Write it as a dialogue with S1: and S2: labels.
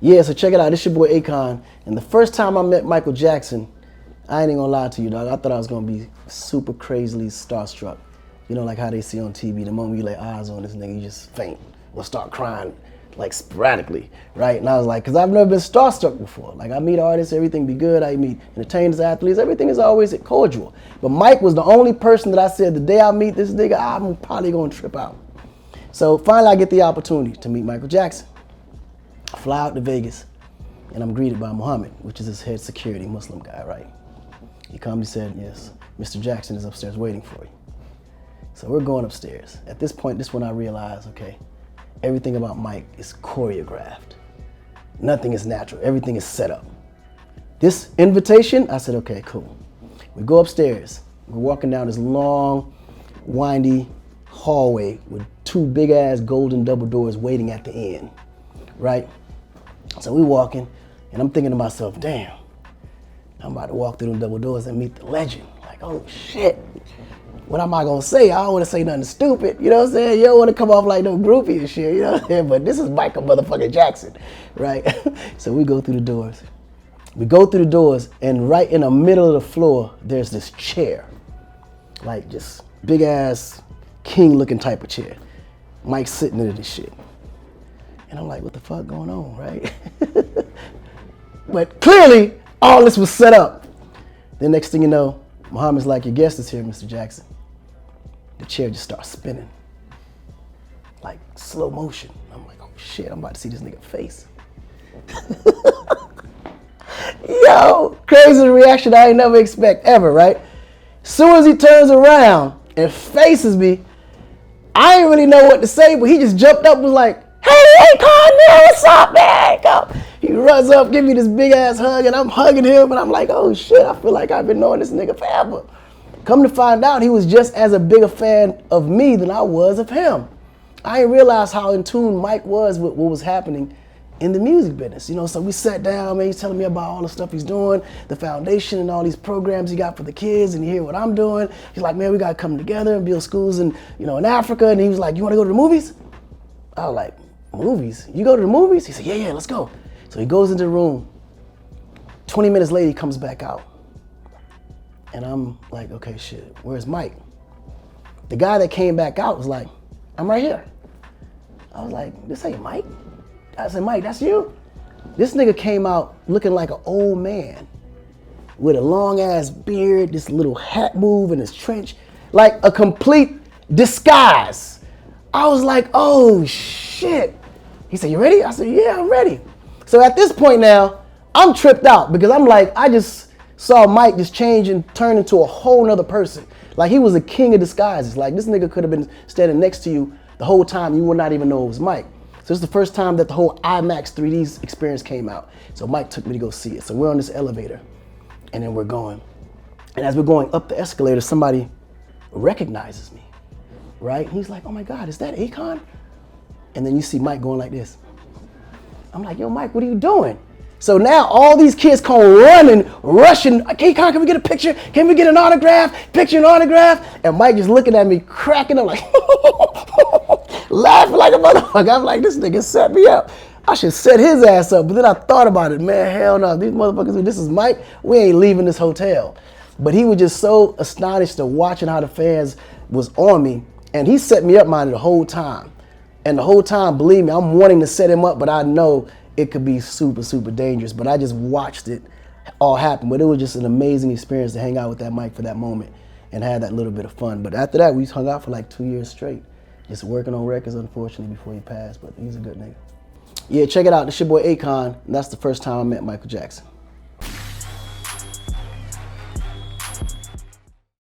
S1: Yeah, so check it out. This your boy Akon. And the first time I met Michael Jackson, I ain't even gonna lie to you, dog. I thought I was gonna be super crazily starstruck. You know, like how they see on TV, the moment you lay eyes on this nigga, you just faint or start crying, like sporadically, right? And I was like, cause I've never been starstruck before. Like I meet artists, everything be good. I meet entertainers, athletes, everything is always cordial. But Mike was the only person that I said, the day I meet this nigga, I'm probably gonna trip out. So finally I get the opportunity to meet Michael Jackson. I fly out to Vegas and I'm greeted by Muhammad, which is his head security, Muslim guy, right? He come and said, yes, Mr. Jackson is upstairs waiting for you. So we're going upstairs. At this point, this is when I realized, okay, everything about Mike is choreographed. Nothing is natural, everything is set up. This invitation, I said, okay, cool. We go upstairs. We're walking down this long, windy hallway with two big ass golden double doors waiting at the end, right? So we walking and I'm thinking to myself, damn, I'm about to walk through them double doors and meet the legend. Like, oh shit. What am I gonna say? I don't wanna say nothing stupid, you know what I'm saying? You don't wanna come off like no groupie and shit, you know what I'm saying? But this is Michael motherfucking Jackson, right? So we go through the doors. We go through the doors and right in the middle of the floor, there's this chair. Like just big ass king looking type of chair. Mike's sitting in this shit. And I'm like, what the fuck going on, right? But clearly, all this was set up. The next thing you know, Muhammad's like, your guest is here, Mr. Jackson. The chair just starts spinning. Like slow motion. I'm like, oh shit, I'm about to see this nigga face. Yo, crazy reaction I ain't never expect ever, right? Soon as he turns around and faces me, I didn't really know what to say, but he just jumped up and was like, hey, Akon, man, what's up, man? Go. He runs up, give me this big ass hug, and I'm hugging him, and I'm like, oh shit, I feel like I've been knowing this nigga forever. Come to find out, he was just as a big a fan of me than I was of him. I didn't realize how in tune Mike was with what was happening in the music business. You know, so we sat down, man, he's telling me about all the stuff he's doing, the foundation and all these programs he got for the kids, and you hear what I'm doing. He's like, man, we gotta come together and build schools in Africa, and he was like, you wanna go to the movies? I was like, movies? You go to the movies? He said, yeah, let's go. So he goes into the room. 20 minutes later, he comes back out. And I'm like, okay, shit, where's Mike? The guy that came back out was like, I'm right here. I was like, this ain't Mike. I said, Mike, that's you? This nigga came out looking like an old man with a long ass beard, this little hat move in his trench, like a complete disguise. I was like, oh shit. He said, you ready? I said, yeah, I'm ready. So at this point now, I'm tripped out because I'm like, I just saw Mike just change and turn into a whole nother person. Like he was a king of disguises. Like this nigga could have been standing next to you the whole time. You would not even know it was Mike. So this is the first time that the whole IMAX 3D experience came out. So Mike took me to go see it. So we're on this elevator and then we're going. And as we're going up the escalator, somebody recognizes me, right? He's like, oh my God, is that Akon? And then you see Mike going like this. I'm like, yo, Mike, what are you doing? So now all these kids come running, rushing. Akon, can we get a picture? Can we get an autograph? Picture and autograph? And Mike just looking at me, cracking up like, laughing like a motherfucker. I'm like, this nigga set me up. I should set his ass up. But then I thought about it, man, hell no. These motherfuckers, this is Mike, we ain't leaving this hotel. But he was just so astonished to watching how the fans was on me. And he set me up, mind, the whole time. And the whole time, believe me, I'm wanting to set him up, but I know it could be super, super dangerous. But I just watched it all happen. But it was just an amazing experience to hang out with that Mike for that moment and have that little bit of fun. But after that, we hung out for like 2 years straight. Just working on records, unfortunately, before he passed. But he's a good nigga. Yeah, check it out. This your boy Akon. And that's the first time I met Michael Jackson.